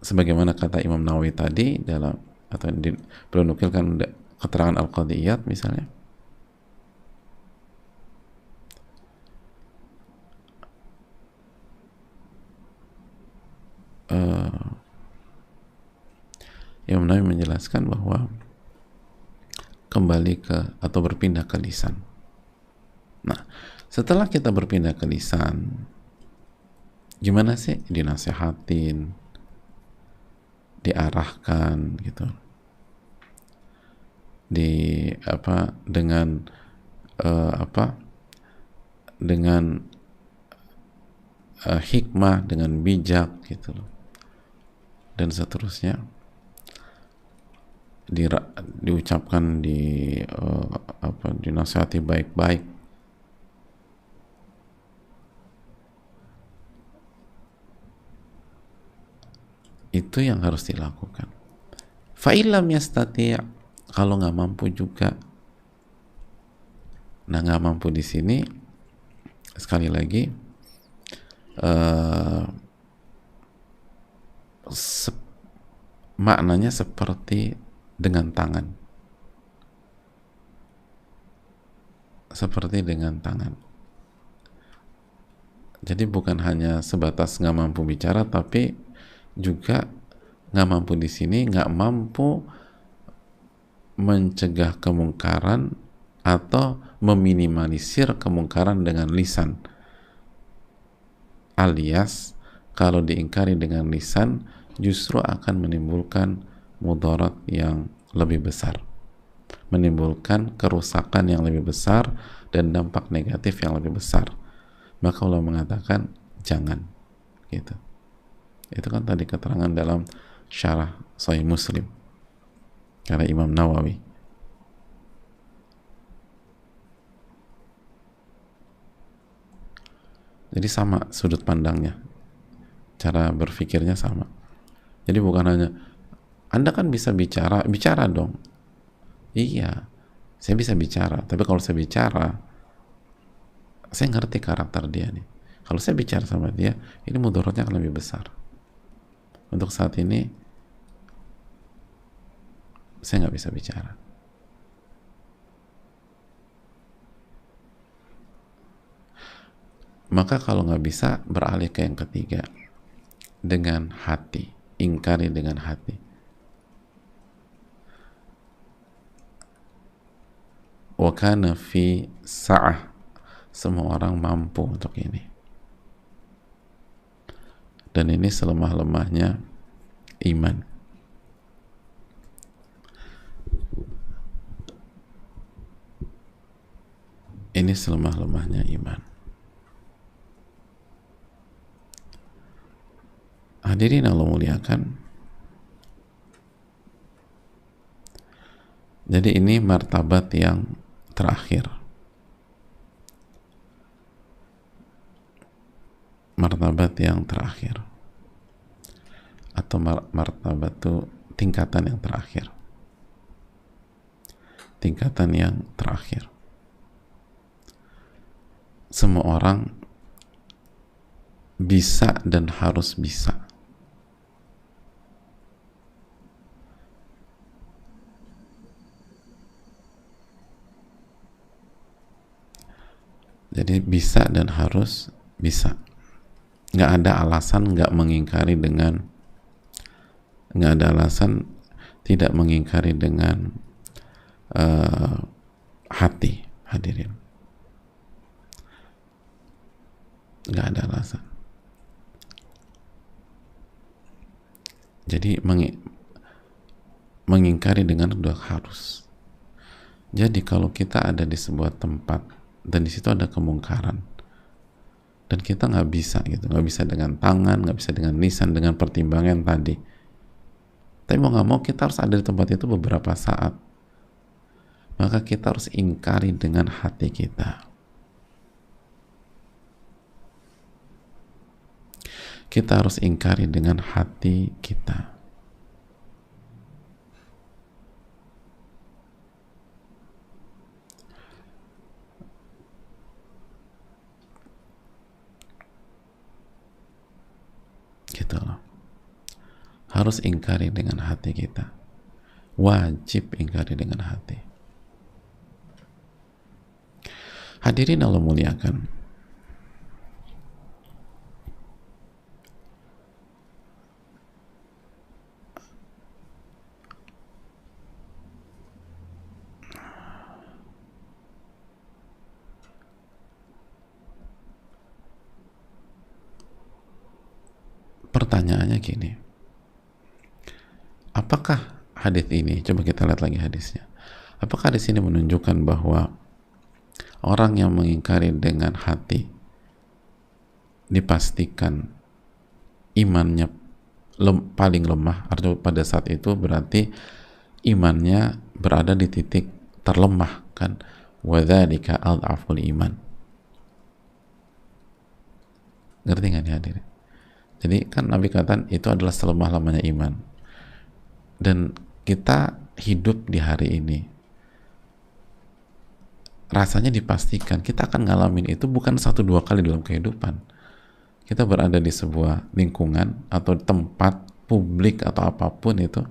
Sebagaimana kata Imam Nawawi tadi dalam atau beliau nukilkan keterangan Al-Qadiyat misalnya, Imam Nawawi menjelaskan bahwa kembali ke atau berpindah ke lisan. Nah, setelah kita berpindah ke lisan, gimana sih? Dinasehatin, diarahkan gitu, di apa dengan dengan hikmah, dengan bijak gitu loh, dan seterusnya, diucapkan, dinasihati baik-baik. Itu yang harus dilakukan. Fa'ilam yastati', kalau nggak mampu juga. Nah, nggak mampu di sini sekali lagi maknanya seperti dengan tangan, seperti dengan tangan. Jadi bukan hanya sebatas nggak mampu bicara, tapi juga nggak mampu di sini, nggak mampu mencegah kemungkaran atau meminimalisir kemungkaran dengan lisan, alias kalau diingkari dengan lisan justru akan menimbulkan mudarat yang lebih besar, menimbulkan kerusakan yang lebih besar dan dampak negatif yang lebih besar. Maka Allah mengatakan jangan gitu. Itu kan tadi keterangan dalam syarah Sahih Muslim karena Imam Nawawi. Jadi sama sudut pandangnya, cara berpikirnya sama. Jadi bukan hanya Anda kan bisa bicara, bicara dong. Iya, saya bisa bicara, tapi kalau saya bicara, saya ngerti karakter dia nih. Kalau saya bicara sama dia, ini mudaratnya akan lebih besar. Untuk saat ini, saya nggak bisa bicara. Maka kalau nggak bisa, beralih ke yang ketiga, dengan hati, ingkari dengan hati. Wa kana fi sa'ah, semua orang mampu untuk ini. Dan ini selemah-lemahnya iman. Ini selemah-lemahnya iman. Hadirin Allah muliakan. Jadi ini martabat yang terakhir. Martabat yang terakhir. Atau martabat itu tingkatan yang terakhir. Tingkatan yang terakhir. Semua orang bisa dan harus bisa. Jadi bisa dan harus bisa. Nggak ada alasan nggak mengingkari dengan, nggak ada alasan tidak mengingkari dengan hati, hadirin. Nggak ada alasan. Jadi mengingkari dengan udah harus. Jadi kalau kita ada di sebuah tempat dan di situ ada kemungkaran dan kita nggak bisa gitu, nggak bisa dengan tangan, nggak bisa dengan lisan, dengan pertimbangan tadi, tapi mau nggak mau kita harus ada di tempat itu beberapa saat, maka kita harus ingkari dengan hati kita. Kita harus ingkari dengan hati kita. harus ingkari dengan hati kita, wajib ingkari dengan hati. Hadirin Allah muliakan, pertanyaannya gini, apakah hadis ini, coba kita lihat lagi hadisnya, apakah hadis ini menunjukkan bahwa orang yang mengingkari dengan hati dipastikan imannya paling lemah, artinya pada saat itu berarti imannya berada di titik terlemah, kan? Wadzalika adhaful iman. Ngerti nggak nih hadirin? Jadi kan Nabi katakan itu adalah selemah-lemahnya iman. Dan kita hidup di hari ini, rasanya dipastikan kita akan ngalamin itu bukan 1-2 kali dalam kehidupan. Kita berada di sebuah lingkungan atau tempat publik atau apapun itu,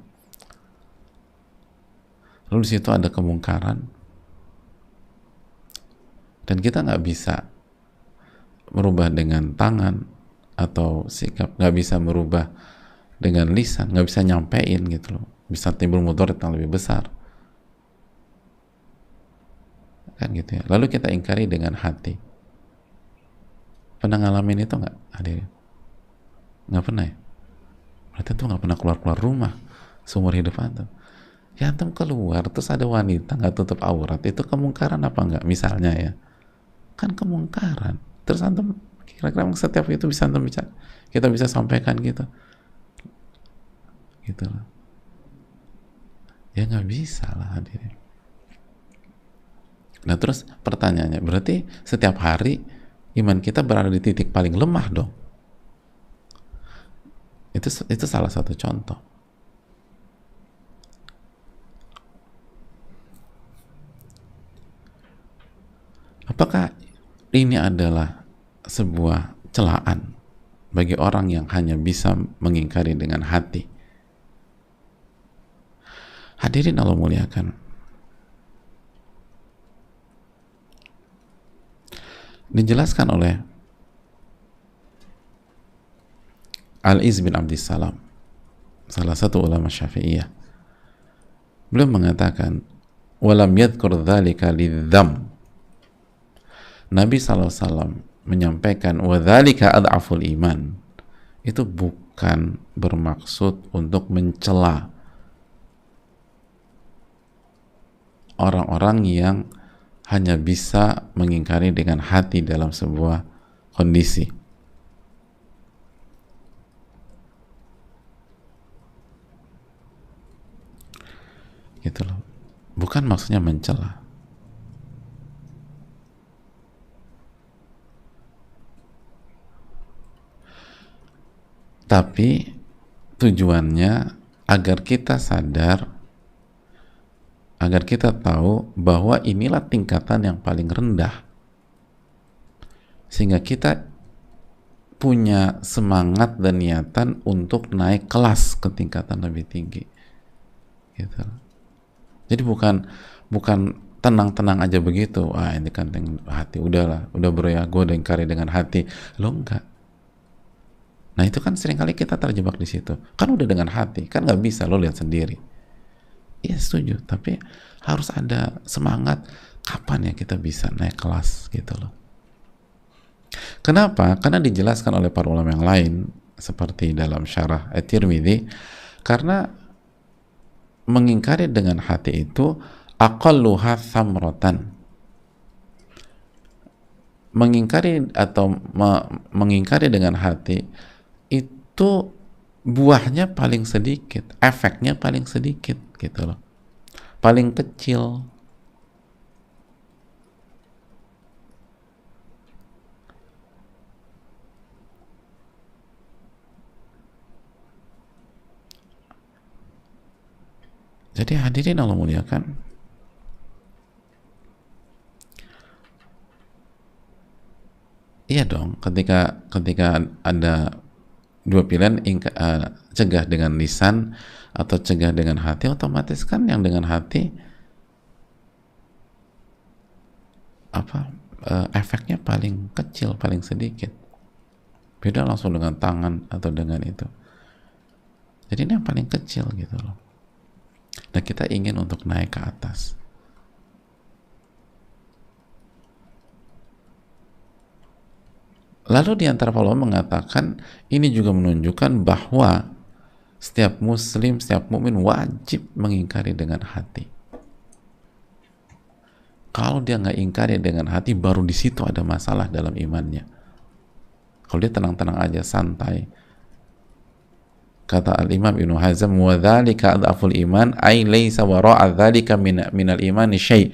lalu di situ ada kemungkaran, dan kita nggak bisa merubah dengan tangan atau sikap, nggak bisa merubah dengan lisan, nggak bisa nyampein gitu loh, bisa timbul mudarat yang lebih besar, kan gitu ya. Lalu kita ingkari dengan hati. Pernah ngalamin itu nggak hadirin? Nggak pernah ya? Berarti tuh nggak pernah keluar rumah seumur hidup antum. Ya antum keluar terus ada wanita nggak tutup aurat, itu kemungkaran apa nggak? Misalnya ya, kan kemungkaran. Terus antum kira-kira setiap itu bisa antum bicara, kita bisa sampaikan gitu loh. Ya nggak bisa lah hadirin. Nah terus pertanyaannya, berarti setiap hari iman kita berada di titik paling lemah dong. Itu salah satu contoh. Apakah ini adalah sebuah celaan bagi orang yang hanya bisa mengingkari dengan hati? Hadirin Allah muliakan, dijelaskan oleh Al-Iz bin Abdissalam, salah satu ulama Syafi'iyah. Beliau mengatakan, walam yadhkur dzalika lidzam. Nabi SAW menyampaikan wadzalika adhaful iman, itu bukan bermaksud untuk mencela orang-orang yang hanya bisa mengingkari dengan hati dalam sebuah kondisi. Gitu loh. Bukan maksudnya mencela. Tapi tujuannya agar kita sadar, agar kita tahu bahwa inilah tingkatan yang paling rendah, sehingga kita punya semangat dan niatan untuk naik kelas ke tingkatan lebih tinggi gitu. Jadi bukan tenang-tenang aja begitu, wah ini kan hati, udahlah, udah bro ya, gue udah ingkari dengan hati, lo enggak. Nah itu kan seringkali kita terjebak di situ, kan udah dengan hati, kan nggak bisa, lo lihat sendiri. Iya setuju, tapi harus ada semangat, kapan ya kita bisa naik kelas gitu loh. Kenapa? Karena dijelaskan oleh para ulama yang lain, seperti dalam syarah At-Tirmidzi, karena mengingkari dengan hati itu aqalluha thamratan. Mengingkari atau mengingkari dengan hati itu buahnya paling sedikit, efeknya paling sedikit gitu loh, paling kecil. Jadi hadirin Allah muliakan, iya dong, ketika ada dua pilihan, cegah dengan lisan atau cegah dengan hati, otomatis kan yang dengan hati efeknya paling kecil, paling sedikit. Beda langsung dengan tangan atau dengan itu. Jadi ini yang paling kecil gitu loh. Dan kita ingin untuk naik ke atas. Lalu di antara para ulama mengatakan ini juga menunjukkan bahwa setiap muslim, setiap mukmin wajib mengingkari dengan hati. Kalau dia nggak ingkari dengan hati, baru di situ ada masalah dalam imannya. Kalau dia tenang-tenang aja, santai. Kata Al-Imam Ibnu Hazm, wa dzalika adhaful iman ay laisa wara'a dzalika minal imani syai'.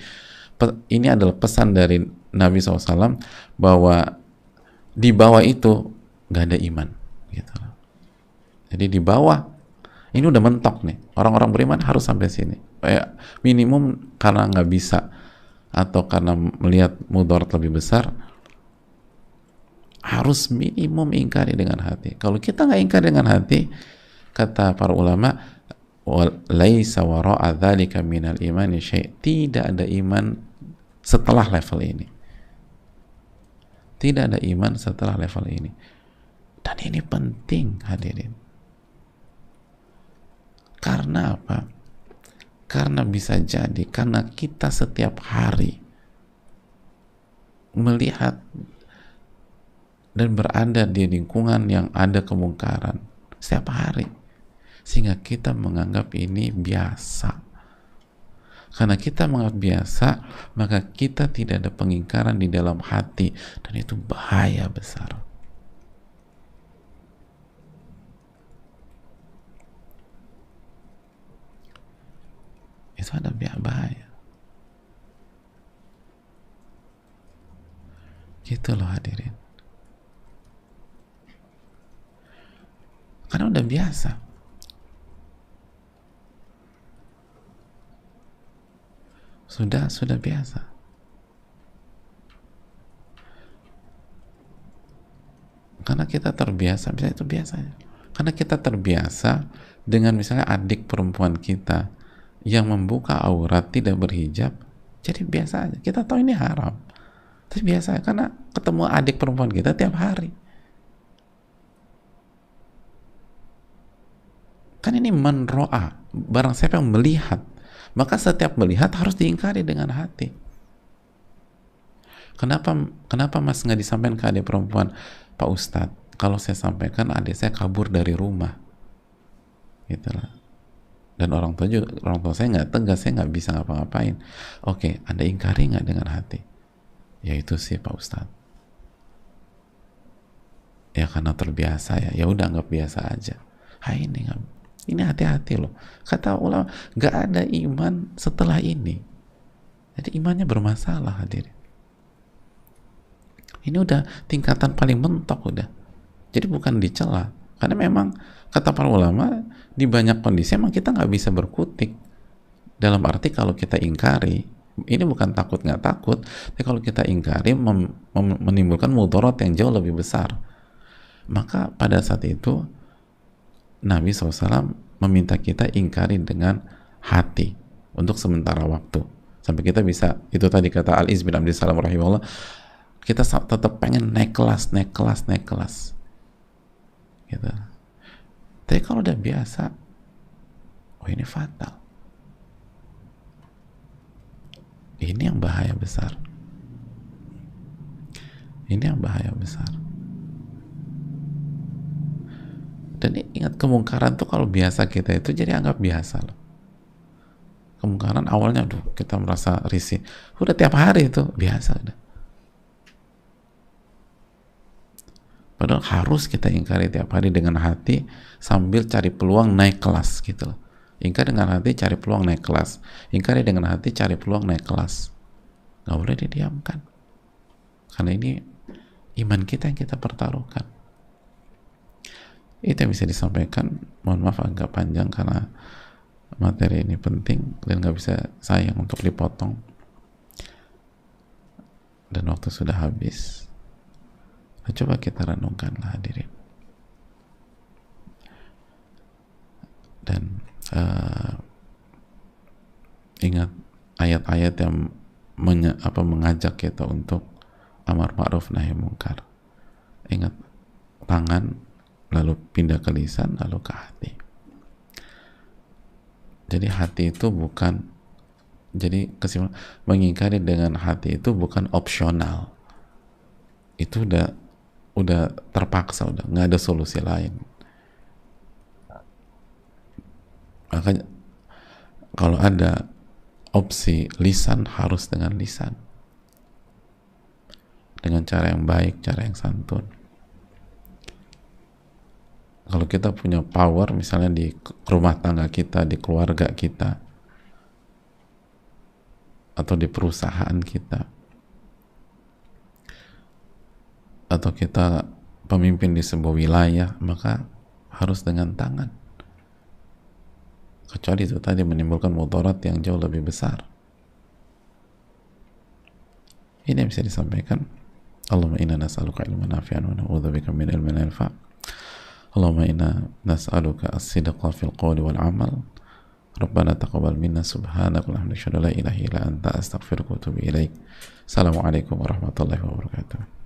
Ini adalah pesan dari Nabi SAW bahwa di bawah itu nggak ada iman gitu. Jadi di bawah ini udah mentok nih, orang-orang beriman harus sampai sini, minimum karena nggak bisa atau karena melihat mudarat lebih besar, harus minimum ingkari dengan hati. Kalau kita nggak ingkari dengan hati, kata para ulama, laisa wara'a dzalika minal imani syai', tidak ada iman setelah level ini. Tidak ada iman setelah level ini. Dan ini penting, hadirin. Karena apa? Karena bisa jadi karena kita setiap hari melihat dan berada di lingkungan yang ada kemungkaran setiap hari, sehingga kita menganggap ini biasa. Karena kita menganggap biasa, maka kita tidak ada pengingkaran di dalam hati, dan itu bahaya besar. Itu ada bahaya. Gitu loh hadirin. Karena udah biasa. Sudah biasa. Karena kita terbiasa, misalnya itu biasanya. Karena kita terbiasa dengan misalnya adik perempuan kita yang membuka aurat tidak berhijab, jadi biasa aja. Kita tahu ini haram, tapi biasa karena ketemu adik perempuan kita tiap hari. Kan ini man ro'a, barang siapa yang melihat, maka setiap melihat harus diingkari dengan hati. Kenapa mas nggak disampaikan ke adik perempuan, Pak Ustadz, kalau saya sampaikan adik saya kabur dari rumah, gitulah. Dan orang tua saya nggak tegas, saya nggak bisa ngapa-ngapain. Oke, Anda ingkari nggak dengan hati? Ya itu sih Pak Ustadz. Ya karena terbiasa ya. Ya udah anggap biasa aja. Ini hati-hati loh. Kata ulama, nggak ada iman setelah ini. Jadi imannya bermasalah hadirin. Ini udah tingkatan paling mentok udah. Jadi bukan dicela. Karena memang kata para ulama, di banyak kondisi emang kita nggak bisa berkutik. Dalam arti kalau kita ingkari, ini bukan takut nggak takut, tapi kalau kita ingkari menimbulkan mudarat yang jauh lebih besar. Maka pada saat itu Nabi SAW meminta kita ingkari dengan hati untuk sementara waktu. Sampai kita bisa, itu tadi kata Al-Iz bin Abdul Salam rahimahullah, kita tetap pengen naik kelas gitu. Tapi kalau udah biasa, oh ini fatal. Ini yang bahaya besar. Ini yang bahaya besar. Dan ingat, kemungkaran tuh kalau biasa kita itu jadi anggap biasa loh. Kemungkaran awalnya, aduh kita merasa risih. Udah tiap hari itu biasa udah. Padahal harus kita ingkari tiap hari dengan hati sambil cari peluang naik kelas gitu loh. Ingkari dengan hati, cari peluang naik kelas. Ingkari dengan hati, cari peluang naik kelas. Gak boleh didiamkan. Karena ini iman kita yang kita pertaruhkan. Itu yang bisa disampaikan. Mohon maaf agak panjang karena materi ini penting dan gak bisa sayang untuk dipotong. Dan waktu sudah habis. Nah, coba kita renungkanlah hadirin. ingat ayat-ayat yang mengajak kita untuk amar ma'ruf nahi mungkar. Ingat tangan, lalu pindah ke lisan, lalu ke hati. Jadi hati itu bukan, jadi kesimpulan, mengingkari dengan hati itu bukan opsional. Itu udah terpaksa, udah nggak ada solusi lain. Makanya kalau ada opsi lisan, harus dengan lisan, dengan cara yang baik, cara yang santun. Kalau kita punya power misalnya di rumah tangga kita, di keluarga kita, atau di perusahaan kita, atau kita pemimpin di sebuah wilayah, maka harus dengan tangan. Kecuali itu tadi menimbulkan mudarat yang jauh lebih besar. Ini yang bisa disampaikan. Allahumma inna nas'aluka ilman nafi'an wa na'udzubika min ilmin la yanfa'. Allahumma inna nas'aluka as-sidqa fil qawli wal amal. Rabbana taqabbal minna subhanaka wa la ilaha illa anta astaghfiruka wa atubu ilaik. Assalamualaikum warahmatullahi wabarakatuh.